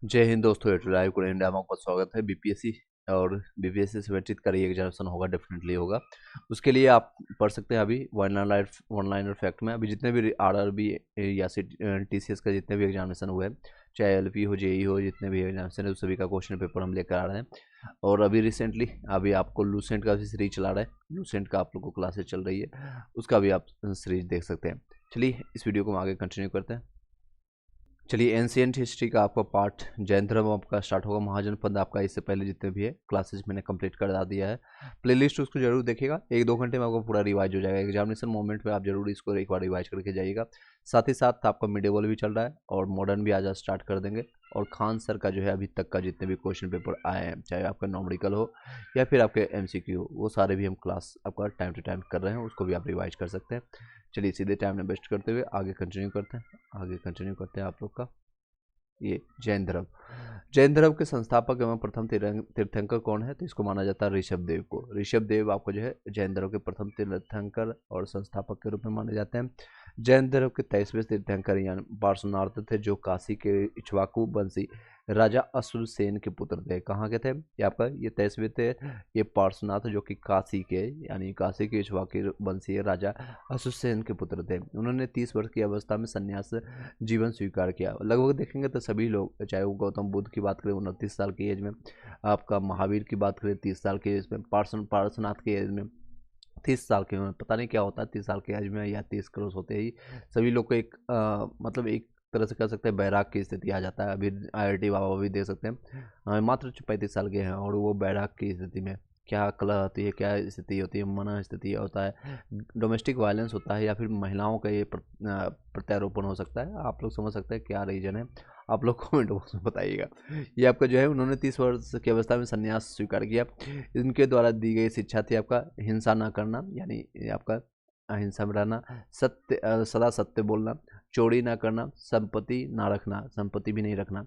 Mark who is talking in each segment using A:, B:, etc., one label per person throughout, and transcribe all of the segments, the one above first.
A: जय हिंद दोस्तों, live Korean India में आपका स्वागत है। बीपीएससी और बीपीएससी से संबंधित का एग्जामिनेशन होगा, डेफिनेटली होगा। उसके लिए आप पढ़ सकते हैं अभी वन लाइनर फैक्ट में। अभी जितने भी आरआरबी या टीसीएस का जितने भी एग्जामिनेशन हुए, चाहे एलपी हो, जेई हो, जितने भी एग्जामिनेशन है उस सभी का क्वेश्चन पेपर हम लेकर आ रहे हैं। और अभी रिसेंटली अभी आपको लूसेंट का भी सीरीज चला रहा है। लूसेंट का आप लोग को क्लासेस चल रही है, उसका भी आप सीरीज देख सकते हैं। चलिए इस वीडियो को हम आगे कंटिन्यू करते हैं। चलिए एंशियंट हिस्ट्री का आपका पार्ट जैन धर्म आपका स्टार्ट होगा। महाजनपद आपका इससे पहले जितने भी है क्लासेस मैंने कंप्लीट करा दिया है। प्लेलिस्ट उसको जरूर देखिएगा, 1-2 घंटे में आपको पूरा रिवाइज हो जाएगा। एग्जामिनेशन मोमेंट में आप जरूर इसको एक बार रिवाइज करके जाइएगा। साथ ही साथ आपका मिडेवल भी चल रहा है और मॉडर्न भी आज स्टार्ट कर देंगे। और खान सर का जो है अभी तक का जितने भी क्वेश्चन पेपर आए हैं, चाहे आपका नॉमेरिकल हो या फिर आपके एमसीक्यू हो, वो सारे भी हम क्लास आपका टाइम टू टाइम कर रहे हैं, उसको भी आप रिवाइज कर सकते हैं। चलिए सीधे टाइम में वेस्ट करते हुए आगे कंटिन्यू करते हैं। आप लोग का ये जैन धर्म के संस्थापक एवं प्रथम तीर्थंकर कौन है? तो इसको माना जाता है ऋषभ देव को। ऋषभ देव आपको जो है जैन धर्म के प्रथम तीर्थंकर और संस्थापक के रूप में माने जाते हैं। जैन धर्म के 23वें तीर्थंकर यानी पार्श्वनाथ थे, जो काशी के इक्ष्वाकु वंशी राजा अश्वसेन के पुत्र थे। कहाँ के थे ये आपका? ये 23वें थे। ये पार्श्वनाथ जो कि काशी के यानी काशी के इक्ष्वाकु वंशीय राजा अश्वसेन के पुत्र थे। उन्होंने 30 वर्ष की अवस्था में संन्यास जीवन स्वीकार किया। लगभग देखेंगे तो सभी लोग, चाहे वो गौतम बुद्ध की बात करें 29 साल की एज में, आपका महावीर की बात करें 30 साल की एज में, पार्श्वनाथ की एज में 30 साल की उम्र। पता नहीं क्या होता है 30 साल की एज में या 30 क्रॉस होते ही सभी लोग को एक मतलब एक तरह से कह सकते हैं बैराग की स्थिति आ जाता है। अभी आईआईटी बाबा भी दे सकते हैं, मात्र 35 साल के हैं और वो बैराग की स्थिति में क्या कला होती है, क्या स्थिति होती है, मन स्थिति होता है, डोमेस्टिक वायलेंस होता है या फिर महिलाओं का ये प्रत्यारोपण हो सकता है। आप लोग समझ सकते हैं क्या रीजन है, आप लोग कमेंट बॉक्स में बताइएगा। ये आपका जो है उन्होंने 30 वर्ष की अवस्था में संन्यास स्वीकार किया। इनके द्वारा दी गई शिक्षा थी आपका हिंसा ना करना, यानी आपका अहिंसा में रहना, सदा सत्य बोलना, चोरी ना करना, संपत्ति ना रखना, संपत्ति भी नहीं रखना,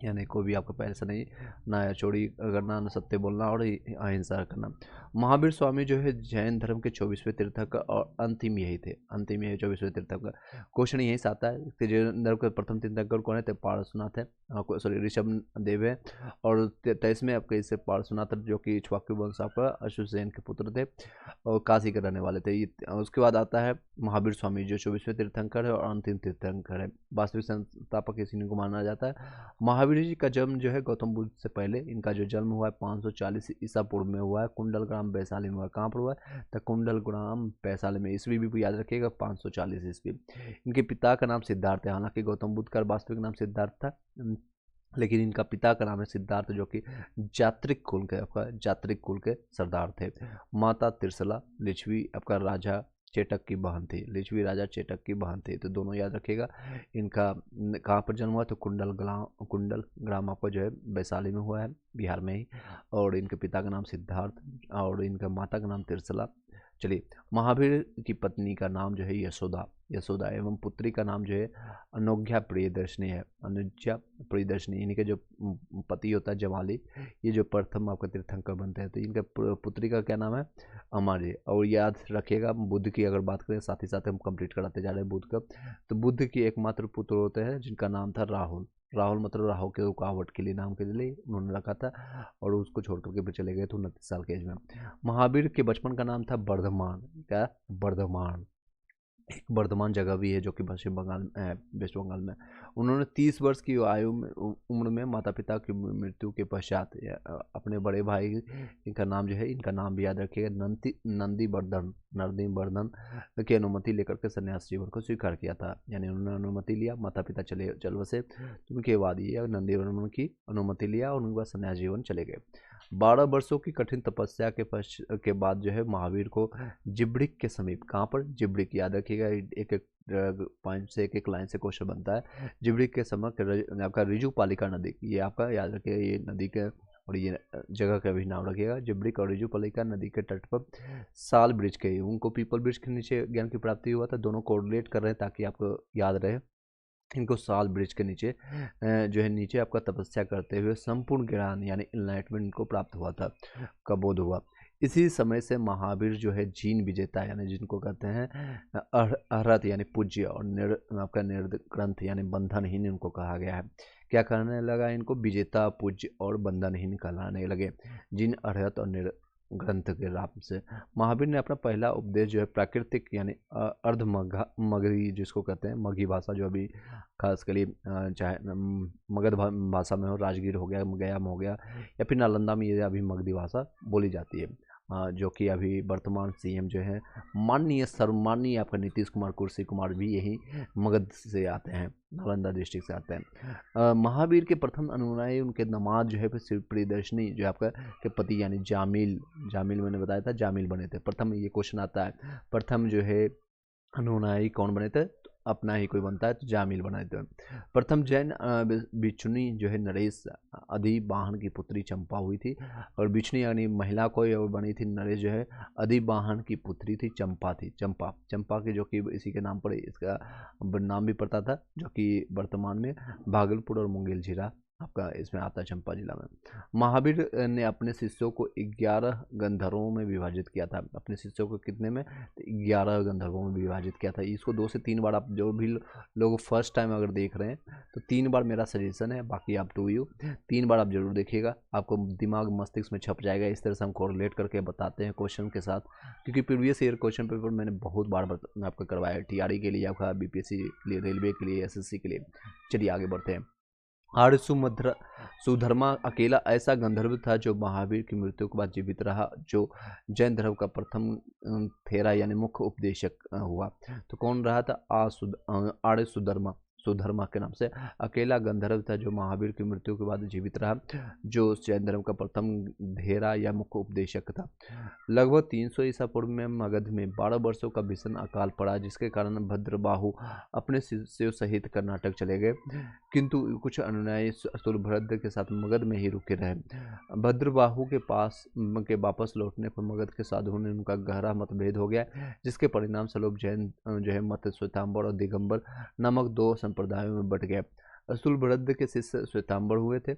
A: यानी कोई भी आपका पैसा नहीं, ना चोरी करना, ना सत्य बोलना और अहिंसा करना। महावीर स्वामी जो है जैन धर्म के 24वें तीर्थंकर और अंतिम यही थे, अंतिम यही 24वें तीर्थंकर। क्वेश्चन यही से आता है कि जैन धर्म के प्रथम तीर्थंकर कौन है? तो पार्श्वनाथ है, सॉरी ऋषभ देव है। और 23 में आपके इससे पार्श्वनाथ जो कि इक्ष्वाकु वंश आपका अश्वसेन के पुत्र थे और काशी के रहने वाले थे। उसके बाद आता है महावीर स्वामी जो 24वें तीर्थंकर है और अंतिम तीर्थंकर है। वास्तविक संस्थापक इसी को माना जाता है। महावीर जी का जन्म जो है गौतम बुद्ध से पहले, इनका जो जन्म हुआ है 540 ईसा पूर्व में हुआ है, कुंडलग्राम वैशाली में हुआ है। कहाँ पर हुआ है? तो कुंडलग्राम वैशाली में। ईस्वी भी याद रखिएगा 540 ईस्वी। इनके पिता का नाम सिद्धार्थ है, हालांकि गौतम बुद्ध का वास्तविक नाम सिद्धार्थ था, लेकिन इनका पिता का नाम है सिद्धार्थ जो कि जात्रिक कुल के आपका जात्रिक कुल के सरदार थे। माता तिरसला लिच्छवी आपका राजा चेटक की बहन थी, लिच्छवी राजा चेटक की बहन थी, तो दोनों याद रखिएगा। इनका कहाँ पर जन्म हुआ? तो कुंडल ग्राम आपका जो है वैशाली में हुआ है, बिहार में ही। और इनके पिता का नाम सिद्धार्थ और इनका माता का नाम तिरसला। चलिए, महावीर की पत्नी का नाम जो है यशोदा यशोदा एवं पुत्री का नाम जो है अनुज्ञा प्रियदर्शनी है, अनुज्ञा प्रियदर्शनी। इन्हीं के जो पति होता है जमाली, ये जो प्रथम आपका तीर्थंकर बनते हैं। तो इनका पुत्री का क्या नाम है? अमर जी। और याद रखिएगा बुद्ध की अगर बात करें, साथ ही साथ हम कंप्लीट कराते जा रहे हैं बुद्ध का, तो बुद्ध की एकमात्र पुत्र होते हैं जिनका नाम था राहुल। राहुल मतलब राहु के रुकावट के लिए नाम के लिए उन्होंने रखा था और उसको छोड़ करके फिर चले गए थे 29 साल के एज में। महावीर के बचपन का नाम था वर्धमान। क्या? वर्धमान। एक वर्धमान जगह भी है जो कि पश्चिम बंगाल वेस्ट बंगाल में। उन्होंने 30 वर्ष की आयु में उम्र में माता पिता की मृत्यु के पश्चात अपने बड़े भाई, इनका नाम जो है, इनका नाम भी याद रखिएगा, नंदी वर्धन की अनुमति लेकर के संन्यास जीवन को स्वीकार किया था। यानी उन्होंने अनुमति लिया, माता पिता चल बसे, तो उनके बाद ये नंदी वर्धन की अनुमति लिया और उनके बाद संन्यास जीवन चले गए। 12 वर्षों की कठिन तपस्या के बाद जो है महावीर को जिब्रिक के समीप, कहाँ पर? जिब्रिक, याद रखिएगा, एक एक पॉइंट से एक एक लाइन से क्वेश्चन बनता है। जिब्रिक के समक्ष आपका रिजुपालिका नदी, ये आपका याद रखिएगा, ये नदी के और ये जगह का भी नाम रखिएगा। जिब्रिक और रिजुपालिका नदी के तट पर साल वृक्ष के, उनको पीपल वृक्ष के नीचे ज्ञान की प्राप्ति हुआ था। दोनों कोरिलेट कर रहे हैं ताकि आपको याद रहे। इनको साल ब्रिज के नीचे जो है नीचे आपका तपस्या करते हुए संपूर्ण ज्ञान यानी इनलाइटमेंट इनको प्राप्त हुआ था, का बोध हुआ। इसी समय से महावीर जो है जीन विजेता यानी जिनको कहते हैं अर्हत यानी पूज्य और आपका निर्ग्रंथ यानी बंधनहीन इनको कहा गया है। क्या कहने लगा इनको? विजेता, पूज्य और बंधनहीन कहलाने लगे जिन अर्हत और ग्रंथ के नाम से। महावीर ने अपना पहला उपदेश जो है प्राकृतिक यानी अर्ध मगधी जिसको कहते हैं मगही भाषा, जो अभी खास कर चाहे मगध भाषा में हो, राजगीर हो गया, गयाम हो गया, या फिर नालंदा में ये अभी मगधी भाषा बोली जाती है। जो कि अभी वर्तमान सीएम जो है माननीय सर्वमाननीय आपका नीतीश कुमार, कुर्सी कुमार भी यही मगध से आते हैं, नालंदा डिस्ट्रिक्ट से आते हैं। महावीर के प्रथम अनुयायी उनके दामाद जो है फिर शिव प्रियदर्शनी जो आपका के पति यानी जामिल, मैंने बताया था जामिल बने थे। प्रथम ये क्वेश्चन आता है, प्रथम जो है अनुयायी कौन बने थे? तो अपना ही कोई बनता है तो जामिल बनाए थे। प्रथम जैन बिच्छुनी जो है नरेश अधिवाहन की पुत्री चंपा हुई थी, और बिच्छुनी यानी महिला कोई और बनी थी, नरेश जो है अधिवाहन की पुत्री थी, चंपा थी। चंपा की जो कि इसी के नाम पर इसका नाम भी पड़ता था, जो कि वर्तमान में भागलपुर और मुंगेर जिला आपका इसमें आता है, चंपा जिला में। महावीर ने अपने शिष्यों को 11 गंधर्वों में विभाजित किया था। अपने शिष्यों को कितने में? 11 गंधर्वों में विभाजित किया था। इसको 2 से 3 बार, आप जो भी लोग फर्स्ट टाइम अगर देख रहे हैं तो 3 बार मेरा सजेशन है, बाकी आप टू यू 3 बार आप जरूर देखिएगा, आपको दिमाग मस्तिष्क में छप जाएगा। इस तरह से हम कोरिलेट करके बताते हैं क्वेश्चन के साथ, क्योंकि प्रीवियस ईयर क्वेश्चन पेपर मैंने बहुत बार आपका करवाया, टीआरई के लिए, आपका बीपीएससी के लिए, रेलवे के लिए, एसएससी के लिए। चलिए आगे बढ़ते हैं। आर्य सुधर्मा अकेला ऐसा गंधर्व था जो महावीर की मृत्यु के बाद जीवित रहा, जो जैन धर्म का प्रथम थेरा यानी मुख्य उपदेशक हुआ। तो कौन रहा था? आर्य सुधर्मा के नाम से अकेला गंधर्व था जो महावीर की मृत्यु के बाद जीवित रहा, जो जैन धर्म का प्रथम धेरा या मुख्य उपदेशक था। लगभग 300 ईसा पूर्व में मगध में 12 वर्षों का भीषण अकाल पड़ा, जिसके कारण भद्रबाहु अपने शिष्यों सहित कर्नाटक चले गए, किंतु कुछ अनुयायी सुरभद्र के साथ मगध में ही रुके रहे। भद्रबाहु के वापस लौटने पर मगध के साधुओं ने उनका गहरा मतभेद हो गया, जिसके परिणाम स्वरूप जैन जो है मत श्वेतांबर और दिगंबर नामक 2 संप्रदायों में बट गए। सुलभद्र के शिष्य श्वेतांबर हुए थे,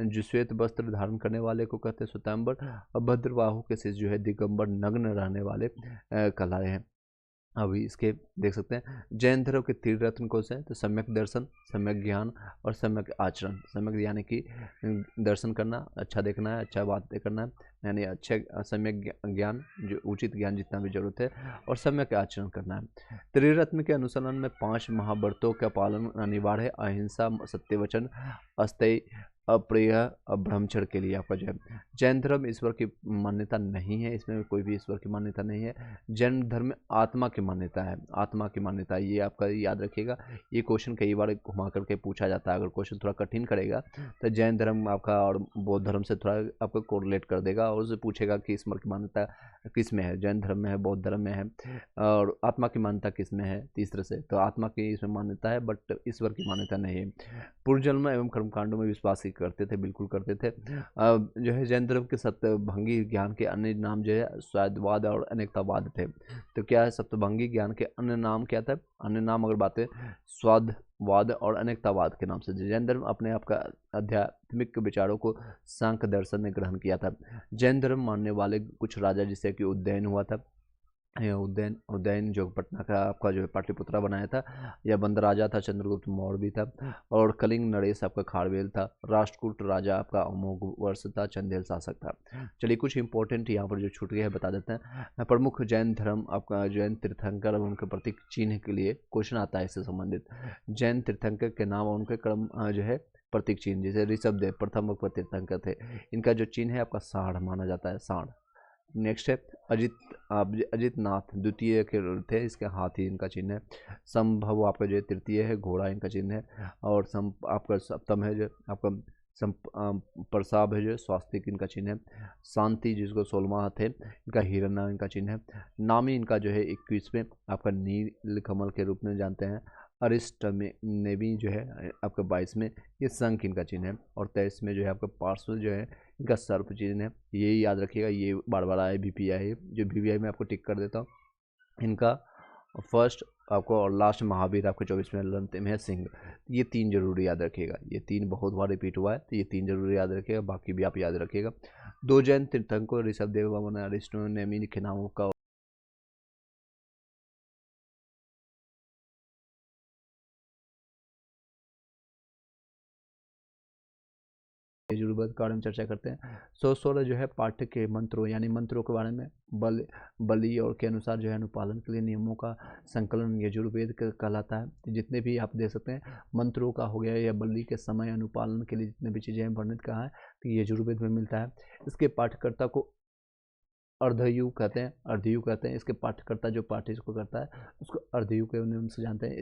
A: जो श्वेत वस्त्र धारण करने वाले को कहते हैं श्वेतांबर, और भद्रबाहु के शिष्य जो है दिगंबर, नग्न रहने वाले कहलाए हैं। अभी इसके देख सकते हैं जैन धर्म के 3 रत्न कौन से हैं? तो सम्यक दर्शन, सम्यक ज्ञान और सम्यक आचरण। सम्यक यानी कि दर्शन करना, अच्छा देखना है, अच्छा बातें करना है, यानी अच्छे सम्यक ज्ञान, जो उचित ज्ञान जितना भी जरूरत है, और सम्यक आचरण करना है। त्रिरत्न के अनुसरण में 5 महाव्रतों का पालन अनिवार्य है। अहिंसा, सत्यवचन, अस्थेय, अप्रिय, ब्रह्मचर्य के लिए आपका जो है। जैन धर्म ईश्वर की मान्यता नहीं है, इसमें कोई भी ईश्वर की मान्यता नहीं है। जैन धर्म में आत्मा की मान्यता है, आत्मा की मान्यता है, ये आपका याद रखिएगा। ये क्वेश्चन कई बार घुमा करके पूछा जाता है, अगर क्वेश्चन थोड़ा कठिन करेगा तो जैन धर्म आपका और बौद्ध धर्म से थोड़ा आपको कोरिलेट कर देगा, और उससे पूछेगा कि ईश्वर की मान्यता किस में है, जैन धर्म में है, बौद्ध धर्म में है, और आत्मा की मान्यता किस में है, तीसरे से। तो आत्मा की इसमें मान्यता है, बट ईश्वर की मान्यता नहीं है। पूर्वजन्म एवं कर्मकांडों में विश्वास ही करते थे, बिल्कुल करते थे। जो है जैन धर्म के सप्तभंगी ज्ञान के अन्य नाम जो है स्वाद्वाद और अनेकतावाद थे। तो क्या है सप्तभंगी ज्ञान के अन्य नाम क्या था? अन्य नाम अगर बातें स्वादवाद और अनेकतावाद के नाम से। जैन धर्म अपने आप का आध्यात्मिक विचारों को सांख्य दर्शन ने ग्रहण किया था। जैन धर्म मानने वाले कुछ राजा, जिसे कि उज्जैन हुआ था, उज्जैन जो पटना का आपका जो है पाटलिपुत्रा बनाया था, या बंद राजा था चंद्रगुप्त मौर्य भी था, और कलिंग नरेश आपका खारवेल था, राष्ट्रकूट राजा आपका अमोघ वर्ष था, चंदेल शासक था। चलिए कुछ इंपॉर्टेंट यहाँ पर जो छूट गया है बता देते हैं। प्रमुख जैन धर्म आपका जैन तीर्थंकर और उनके प्रतीक चिन्ह के लिए क्वेश्चन आता है इससे संबंधित। जैन तीर्थंकर के नाम और उनके क्रम जो है प्रतीक चिन्ह, जैसे ऋषभदेव प्रथम तीर्थंकर थे, इनका जो चिन्ह है आपका सांड माना जाता है, सांड। नेक्स्ट है अजित नाथ द्वितीय के थे, इसके हाथी इनका चिन्ह है। संभव आपका जो है तृतीय है, घोड़ा इनका चिन्ह है। और आपका सप्तम है जो आपका प्रसाब है जो स्वास्तिक इनका चिन्ह है। शांति जिसको 16वां हाथ है, इनका हिरण्य इनका चिन्ह है। नामी इनका जो है 21वें आपका नील कमल के रूप में जानते हैं। अरिष्ट में नेवी जो है आपका 22 में ये शंख इनका चिन्ह है। और 23 में जो है आपका पार्श्व जो है इनका सर्प चिन्ह है। यही याद रखिएगा, ये बार बार आए VPI है, जो VPI में आपको टिक कर देता हूँ। इनका फर्स्ट आपको, और लास्ट महावीर आपको 24 में, अंतिम है सिंह। ये 3 जरूर याद रखिएगा, ये 3 बहुत बार रिपीट हुआ है, तो ये 3 जरूर याद रखिएगा, बाकी भी आप याद रखिएगा। 2 जैन तीर्थंकर ऋषभदेव वर्मन अरिस्टो ने नेमी के नामों का यजुर्वेद के बारे में चर्चा करते हैं। 16 जो है पाठ्य के मंत्रों यानी मंत्रों के बारे में, बलि और के अनुसार जो है अनुपालन के लिए नियमों का संकलन यजुर्वेद कहलाता है। जितने भी आप देख सकते हैं मंत्रों का हो गया या बलि के समय अनुपालन के लिए जितने भी चीज़ें वर्णित कहा है तो यजुर्वेद में मिलता है। इसके पाठ्यकर्ता को अर्धयुग कहते हैं, अर्धयुग कहते हैं। इसके पाठ्यकर्ता जो पाठ्य इसको करता है उसको अर्धयुग के नाम से जानते हैं।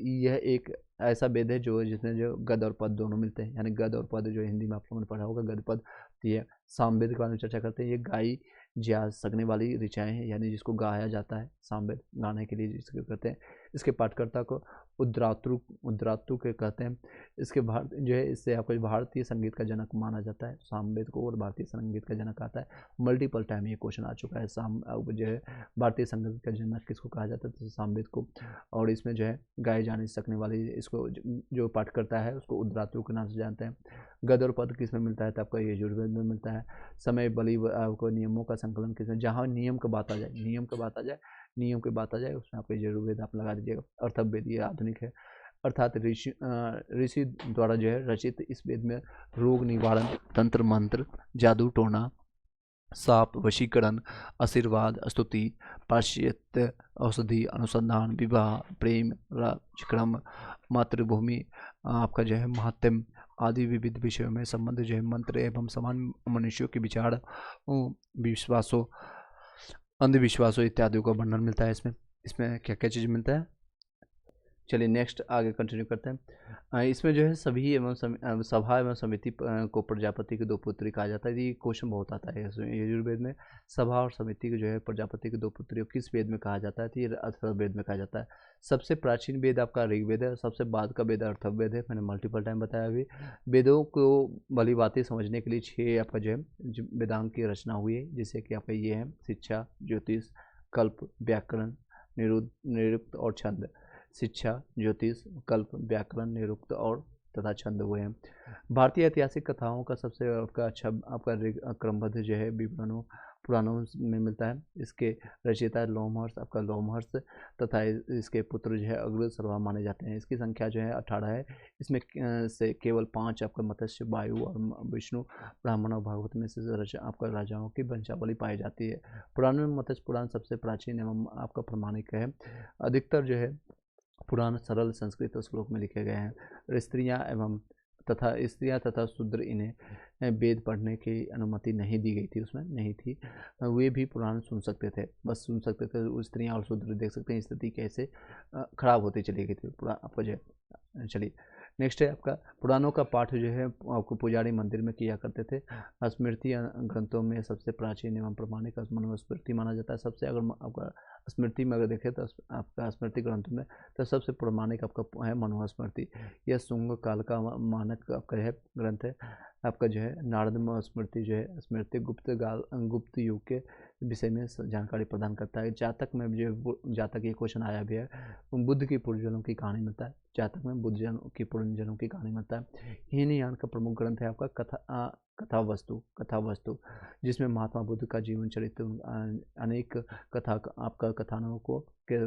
A: यह एक ऐसा वेद है जिसमें जो गद और पद दोनों मिलते हैं, यानी गद और पद जो हिंदी में आप लोगों ने पढ़ा होगा गद पद। तो ये सामवेद के बारे में चर्चा करते हैं। ये गाई जा सकने वाली ऋचाएँ हैं, यानी जिसको गाया जाता है, सामवेद गाने के लिए जिसको कहते हैं। इसके पाठकर्ता को उद्रातु के कहते हैं। इसके जो है इससे आपको भारतीय संगीत का जनक माना जाता है। सामवेद को और भारतीय संगीत का जनक आता है। मल्टीपल टाइम ये क्वेश्चन आ चुका है। जो है भारतीय संगीत का जनक किसको कहा जाता है, तो सामवेद को। और इसमें जो है गाए जाने सकने वाली इसको जो पाठ करता है उसको उद्रातु के नाम से जानते हैं। गद और पद किस में मिलता है, तो आपका यजुर्वेद में मिलता है। समय बलि आपको नियमों का संकलन किसमें, जहाँ नियम की बात आ जाए, नियम की बात आ जाए उसमें आपको यजुर्वेद आप लगा दीजिएगा। अर्थवेद ये आधुनिक है, अर्थात ऋषि द्वारा जो है रचित इस वेद में रोग निवारण, तंत्र मंत्र, जादू टोना, साप वशीकरण, आशीर्वाद, स्तुति, पाश्चात्य औषधि, अनुसंधान, विवाह, प्रेम, राजक्रम, मातृभूमि, आपका जो है महात्म आदि विविध विषयों में संबंध जो है मंत्र एवं समान मनुष्यों के विचार, विश्वासों, अंधविश्वासों इत्यादि का वर्णन मिलता है। इसमें क्या क्या चीज़ मिलता है। चलिए नेक्स्ट आगे कंटिन्यू करते हैं। इसमें जो है सभी एवं सभा एवं समिति को प्रजापति के 2 पुत्री कहा जाता है। ये क्वेश्चन बहुत आता है यजुर्वेद में। सभा और समिति को जो है प्रजापति के 2 पुत्रियों किस वेद में कहा जाता है, तो ये अथर्ववेद में कहा जाता है। सबसे प्राचीन वेद आपका ऋग्वेद है, सबसे बाद का वेद अथर्ववेद है। मैंने मल्टीपल टाइम बताया अभी। वेदों को भली बातें समझने के लिए 6 आपका जो है वेदांग की रचना हुई है, जैसे कि आपका ये है शिक्षा, ज्योतिष, कल्प, व्याकरण, निरुक्त और छंद। शिक्षा, ज्योतिष, कल्प, व्याकरण, निरुक्त और तथा छंद हुए हैं। भारतीय ऐतिहासिक कथाओं का सबसे अच्छा आपका क्रमबद्ध जो है विवरणों पुराणों में मिलता है। इसके रचयिता लोमहर्ष, आपका लोमहर्ष तथा इसके पुत्र जो है अग्रसर्वा माने जाते हैं। इसकी संख्या जो है 18 है। इसमें से केवल 5 आपका मत्स्य, वायु और विष्णु, ब्राह्मण और भागवत में से आपका राजाओं की वंशावली पाई जाती है। पुराण में मत्स्य पुराण सबसे प्राचीन एवं आपका प्रमाणिक है। अधिकतर जो है पुराण सरल संस्कृत श्लोक में लिखे गए हैं। स्त्रियां तथा शूद्र इन्हें वेद पढ़ने की अनुमति नहीं दी गई थी, उसमें नहीं थी। वे भी पुराण सुन सकते थे, बस सुन सकते थे। स्त्रियां और शूद्र देख सकते हैं स्थिति कैसे खराब होती चली गई थी पुराण आपको जो है। चलिए नेक्स्ट है आपका पुराणों का पाठ जो है आपको पुजारी मंदिर में किया करते थे। स्मृति ग्रंथों में सबसे प्राचीन एवं प्रमाणिक मनुस्मृति माना जाता है। सबसे अगर आपका स्मृति में अगर देखें तो आपका स्मृति ग्रंथ में तो सबसे प्रमाणिक आपका है मनुस्मृति। यह शुंग काल का मानक आपका है ग्रंथ है। आपका जो है नारद स्मृति जो है स्मृति गुप्त युग के विषय में जानकारी प्रदान करता है। जातक में जो जातक ये क्वेश्चन आया भी है, बुद्ध की पूर्वजन्म की कहानी मिलता है। जातक में बुद्ध की पूर्वजन्म की कहानी मिलता है। हीनयान का प्रमुख ग्रंथ है आपका कथा वस्तु, जिसमें महात्मा बुद्ध का जीवन चरित्र अनेक कथानकों के